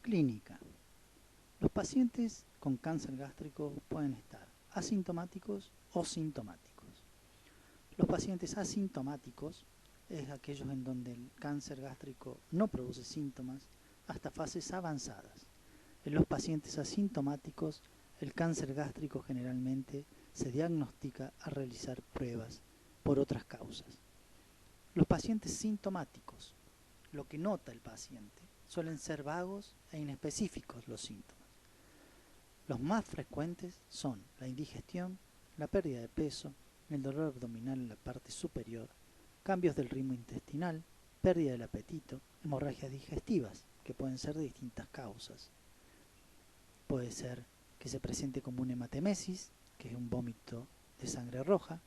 Clínica. Los pacientes con cáncer gástrico pueden estar asintomáticos o sintomáticos. Los pacientes asintomáticos es aquellos en donde el cáncer gástrico no produce síntomas hasta fases avanzadas. En los pacientes asintomáticos, el cáncer gástrico generalmente se diagnostica al realizar pruebas por otras causas. Los pacientes sintomáticos, lo que nota el paciente, suelen ser vagos e inespecíficos los síntomas. Los más frecuentes son la indigestión, la pérdida de peso, el dolor abdominal en la parte superior, cambios del ritmo intestinal, pérdida del apetito, hemorragias digestivas, que pueden ser de distintas causas. Puede ser que se presente como una hematemesis, que es un vómito de sangre roja.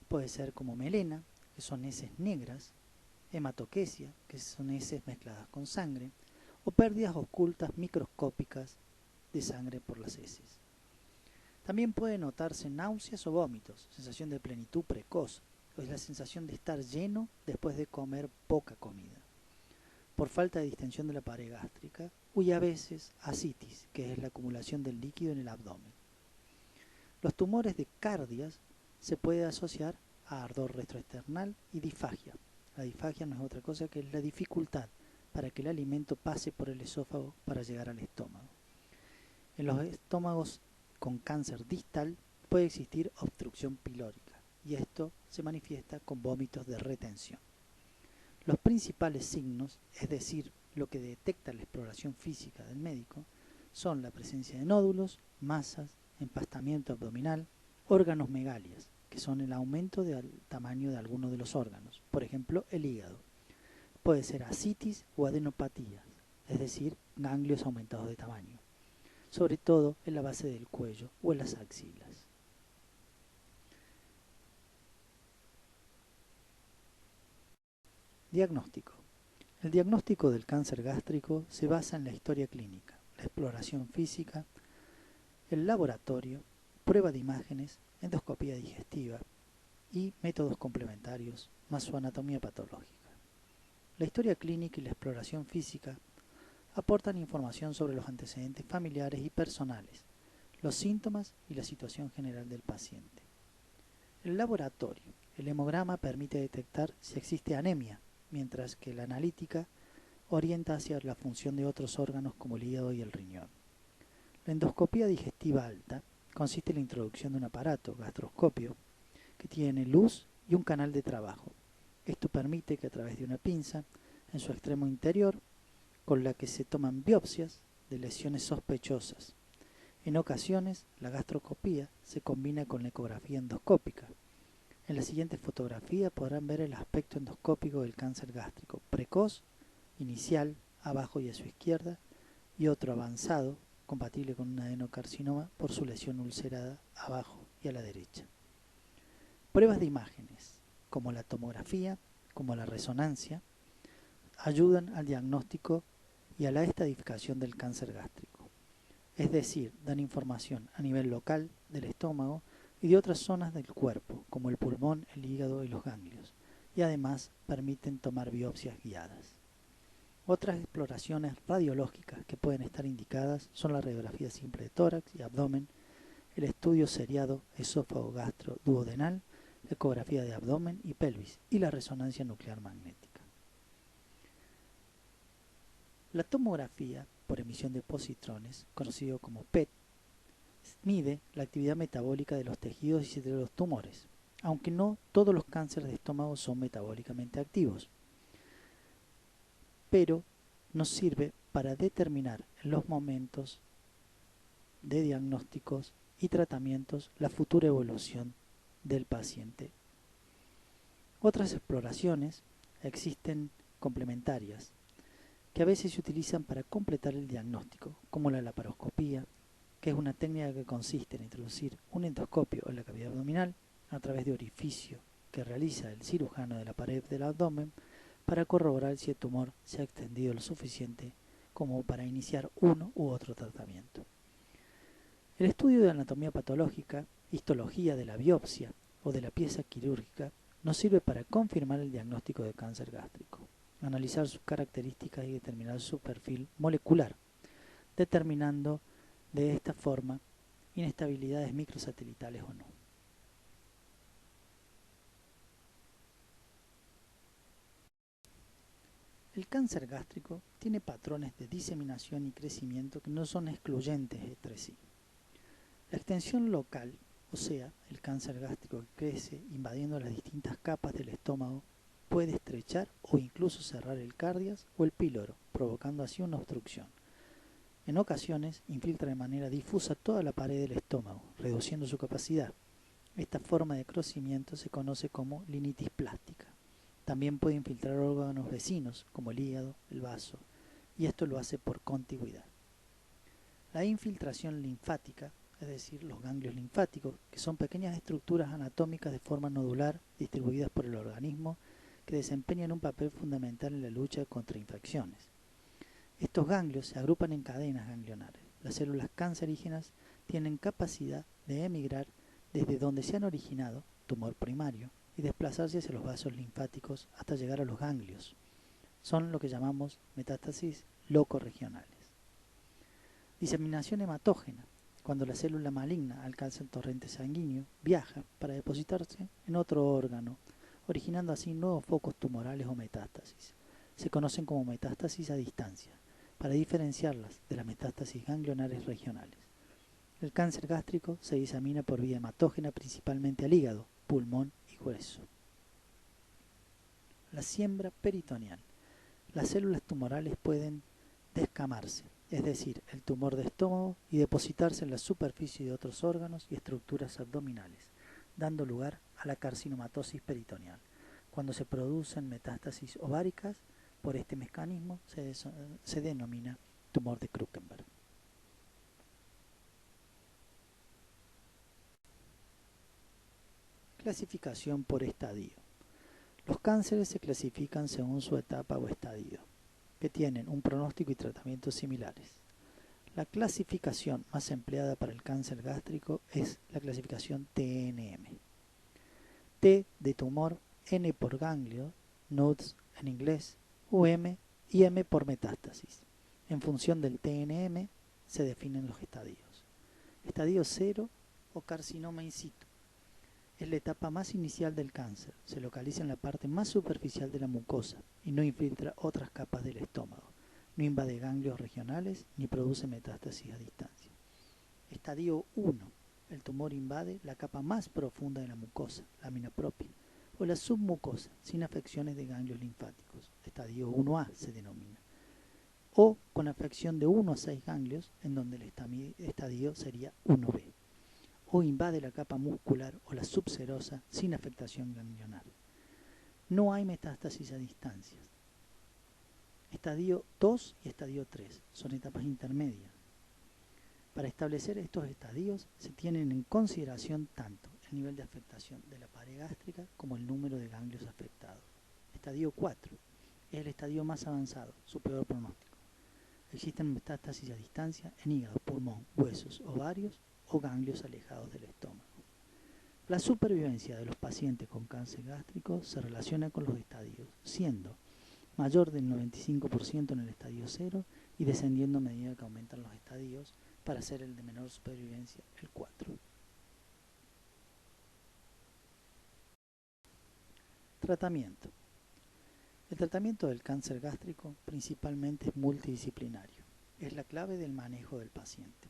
Puede ser como melena, que son heces negras, hematoquesia, que son heces mezcladas con sangre, o pérdidas ocultas microscópicas de sangre por las heces. También puede notarse náuseas o vómitos, sensación de plenitud precoz, o es la sensación de estar lleno después de comer poca comida, por falta de distensión de la pared gástrica, y a veces ascitis, que es la acumulación del líquido en el abdomen. Los tumores de cardias se puede asociar a ardor retroesternal y disfagia. La disfagia no es otra cosa que la dificultad para que el alimento pase por el esófago para llegar al estómago. En los estómagos con cáncer distal puede existir obstrucción pilórica y esto se manifiesta con vómitos de retención. Los principales signos, es decir, lo que detecta la exploración física del médico, son la presencia de nódulos, masas, empastamiento abdominal, órganos megalias, que son el aumento del tamaño de algunos de los órganos, por ejemplo el hígado. Puede ser ascitis o adenopatías, es decir, ganglios aumentados de tamaño, sobre todo en la base del cuello o en las axilas. Diagnóstico. El diagnóstico del cáncer gástrico se basa en la historia clínica, la exploración física, el laboratorio, prueba de imágenes, endoscopía digestiva y métodos complementarios, más su anatomía patológica. La historia clínica y la exploración física aportan información sobre los antecedentes familiares y personales, los síntomas y la situación general del paciente. El laboratorio. El hemograma permite detectar si existe anemia, mientras que la analítica orienta hacia la función de otros órganos como el hígado y el riñón. La endoscopía digestiva alta consiste en la introducción de un aparato, gastroscopio, que tiene luz y un canal de trabajo. Esto permite que a través de una pinza, en su extremo interior, con la que se toman biopsias de lesiones sospechosas. En ocasiones, la gastroscopía se combina con la ecografía endoscópica. En la siguiente fotografía podrán ver el aspecto endoscópico del cáncer gástrico, precoz, inicial, abajo y a su izquierda, y otro avanzado, compatible con un adenocarcinoma por su lesión ulcerada abajo y a la derecha. Pruebas de imágenes, como la tomografía, como la resonancia, ayudan al diagnóstico y a la estadificación del cáncer gástrico. Es decir, dan información a nivel local del estómago y de otras zonas del cuerpo, como el pulmón, el hígado y los ganglios, y además permiten tomar biopsias guiadas. Otras exploraciones radiológicas que pueden estar indicadas son la radiografía simple de tórax y abdomen, el estudio seriado esófago-gastro-duodenal, la ecografía de abdomen y pelvis y la resonancia nuclear magnética. La tomografía por emisión de positrones, conocido como PET, mide la actividad metabólica de los tejidos y de los tumores, aunque no todos los cánceres de estómago son metabólicamente activos, pero nos sirve para determinar en los momentos de diagnósticos y tratamientos la futura evolución del paciente. Otras exploraciones existen complementarias que a veces se utilizan para completar el diagnóstico, como la laparoscopía, que es una técnica que consiste en introducir un endoscopio en la cavidad abdominal a través de orificio que realiza el cirujano de la pared del abdomen para corroborar si el tumor se ha extendido lo suficiente como para iniciar uno u otro tratamiento. El estudio de anatomía patológica, histología de la biopsia o de la pieza quirúrgica nos sirve para confirmar el diagnóstico de cáncer gástrico. analizar sus características y determinar su perfil molecular, determinando de esta forma inestabilidades microsatelitales o no. El cáncer gástrico tiene patrones de diseminación y crecimiento que no son excluyentes entre sí. La extensión local, o sea, el cáncer gástrico que crece invadiendo las distintas capas del estómago, puede estrechar o incluso cerrar el cardias o el píloro, provocando así una obstrucción. En ocasiones, infiltra de manera difusa toda la pared del estómago, reduciendo su capacidad. Esta forma de crecimiento se conoce como linitis plástica. También puede infiltrar órganos vecinos, como el hígado, el vaso, y esto lo hace por contigüidad. La infiltración linfática, es decir, los ganglios linfáticos, que son pequeñas estructuras anatómicas de forma nodular distribuidas por el organismo que desempeñan un papel fundamental en la lucha contra infecciones. Estos ganglios se agrupan en cadenas ganglionares. Las células cancerígenas tienen capacidad de emigrar desde donde se han originado, tumor primario, y desplazarse hacia los vasos linfáticos hasta llegar a los ganglios. Son lo que llamamos metástasis locorregionales. Diseminación hematógena. Cuando la célula maligna alcanza el torrente sanguíneo, viaja para depositarse en otro órgano, originando así nuevos focos tumorales o metástasis. Se conocen como metástasis a distancia, para diferenciarlas de las metástasis ganglionares regionales. El cáncer gástrico se disemina por vía hematógena principalmente al hígado, pulmón y hueso. La siembra peritoneal. Las células tumorales pueden descamarse, es decir, el tumor de estómago, y depositarse en la superficie de otros órganos y estructuras abdominales, dando lugar a la carcinomatosis peritoneal. Cuando se producen metástasis ováricas, por este mecanismo se denomina tumor de Krukenberg. Clasificación por estadio. Los cánceres se clasifican según su etapa o estadio, que tienen un pronóstico y tratamiento similares. La clasificación más empleada para el cáncer gástrico es la clasificación TNM. T de tumor, N por ganglio, nodes en inglés, UM y M por metástasis. En función del TNM se definen los estadios. Estadio 0 o carcinoma in situ. Es la etapa más inicial del cáncer, se localiza en la parte más superficial de la mucosa y no infiltra otras capas del estómago, no invade ganglios regionales ni produce metástasis a distancia. Estadio 1. El tumor invade la capa más profunda de la mucosa, lámina propia, o la submucosa, sin afecciones de ganglios linfáticos. Estadio 1A se denomina. O con afección de 1 a 6 ganglios, en donde el estadio sería 1B. O invade la capa muscular o la subserosa sin afectación ganglionar. No hay metástasis a distancias. Estadio 2 y estadio 3 son etapas intermedias. Para establecer estos estadios se tienen en consideración tanto el nivel de afectación de la pared gástrica como el número de ganglios afectados. Estadio 4 es el estadio más avanzado, su peor pronóstico. Existen metástasis a distancia en hígado, pulmón, huesos, ovarios o ganglios alejados del estómago. La supervivencia de los pacientes con cáncer gástrico se relaciona con los estadios, siendo mayor del 95% en el estadio 0 y descendiendo a medida que aumentan los estadios para ser el de menor supervivencia, el 4. Tratamiento. El tratamiento del cáncer gástrico principalmente es multidisciplinario. Es la clave del manejo del paciente.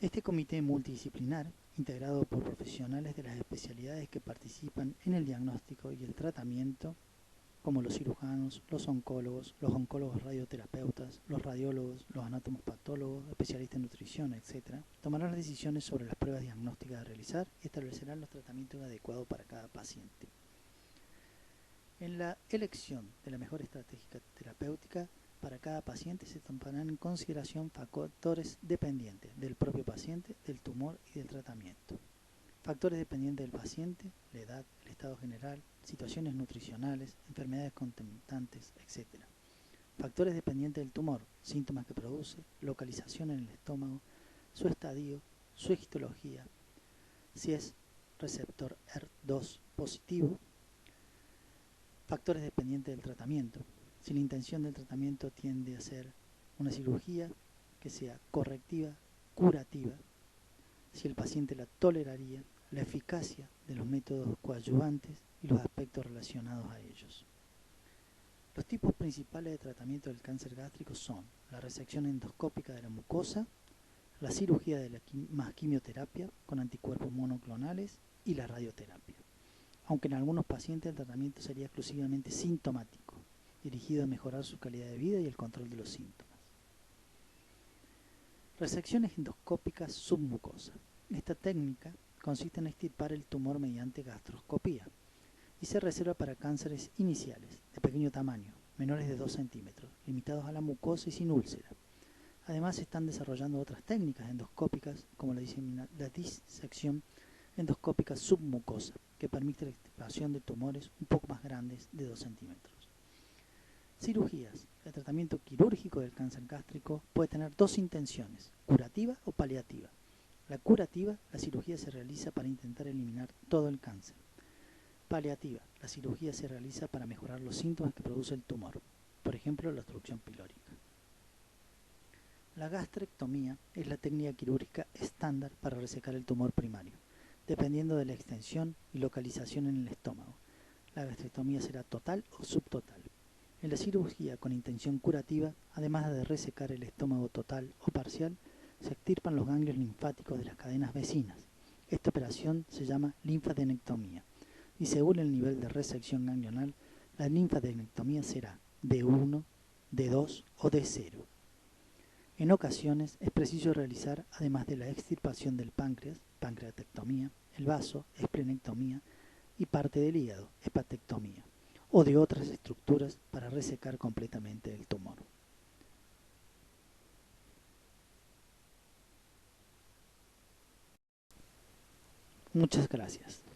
Este comité multidisciplinar, integrado por profesionales de las especialidades que participan en el diagnóstico y el tratamiento, como los cirujanos, los oncólogos radioterapeutas, los radiólogos, los anatomos patólogos, especialistas en nutrición, etc., tomarán las decisiones sobre las pruebas diagnósticas a realizar y establecerán los tratamientos adecuados para cada paciente. En la elección de la mejor estrategia terapéutica para cada paciente se tomarán en consideración factores dependientes del propio paciente, del tumor y del tratamiento. Factores dependientes del paciente, la edad, el estado general, situaciones nutricionales, enfermedades concomitantes, etc. Factores dependientes del tumor, síntomas que produce, localización en el estómago, su estadio, su histología, si es receptor HER2 positivo, Factores dependientes del tratamiento. Si la intención del tratamiento tiende a ser una cirugía que sea correctiva, curativa, si el paciente la toleraría, la eficacia de los métodos coadyuvantes y los aspectos relacionados a ellos. Los tipos principales de tratamiento del cáncer gástrico son la resección endoscópica de la mucosa, la cirugía más quimioterapia con anticuerpos monoclonales y la radioterapia. Aunque en algunos pacientes el tratamiento sería exclusivamente sintomático, dirigido a mejorar su calidad de vida y el control de los síntomas. Resecciones endoscópicas submucosa. Esta técnica consiste en extirpar el tumor mediante gastroscopía y se reserva para cánceres iniciales de pequeño tamaño, menores de 2 centímetros, limitados a la mucosa y sin úlcera. Además se están desarrollando otras técnicas endoscópicas como la disección endoscópica submucosa, que permite la extirpación de tumores un poco más grandes de 2 centímetros. Cirugías. El tratamiento quirúrgico del cáncer gástrico puede tener dos intenciones, curativa o paliativa. La curativa, la cirugía se realiza para intentar eliminar todo el cáncer. Paliativa, la cirugía se realiza para mejorar los síntomas que produce el tumor, por ejemplo la obstrucción pilórica. La gastrectomía es la técnica quirúrgica estándar para resecar el tumor primario, dependiendo de la extensión y localización en el estómago. La gastrectomía será total o subtotal. En la cirugía con intención curativa, además de resecar el estómago total o parcial, se extirpan los ganglios linfáticos de las cadenas vecinas. Esta operación se llama linfadenectomía y según el nivel de resección ganglional, la linfadenectomía será D1, D2 o D0. En ocasiones es preciso realizar, además de la extirpación del páncreas, pancreatectomía, el vaso, esplenectomía y parte del hígado, hepatectomía, o de otras estructuras para resecar completamente el tumor. Muchas gracias.